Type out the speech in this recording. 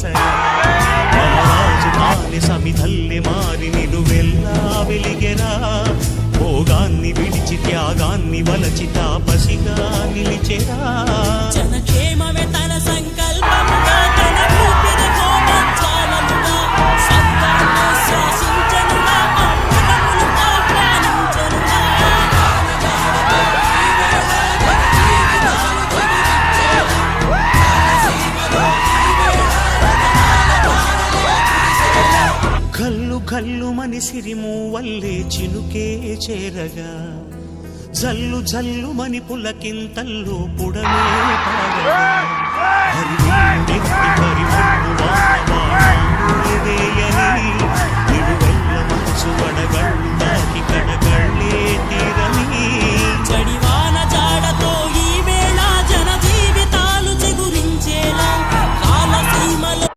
ఆశయ మహారాజు కాని సమిధల్లె మారి నిలువెల్లా వెలిగెరా భోగాన్ని విడిచి త్యాగాన్ని వలచి తాపసిగా నిలిచెరా జనక్షేమమే తన సంకల్పముగా తన ఊపిరి హోమంచాలముగా సత్యాన్ని శ్వాసించనుగా అమృతమును ఆహ్వానించనుగా కల్లు కల్లు మని సిరిము వల్లే చినుకే చేరగా జల్లు జల్లు మని పులకింతల్లు పుడమే పాడగా హరివెల్లు నెత్తి పరిమళు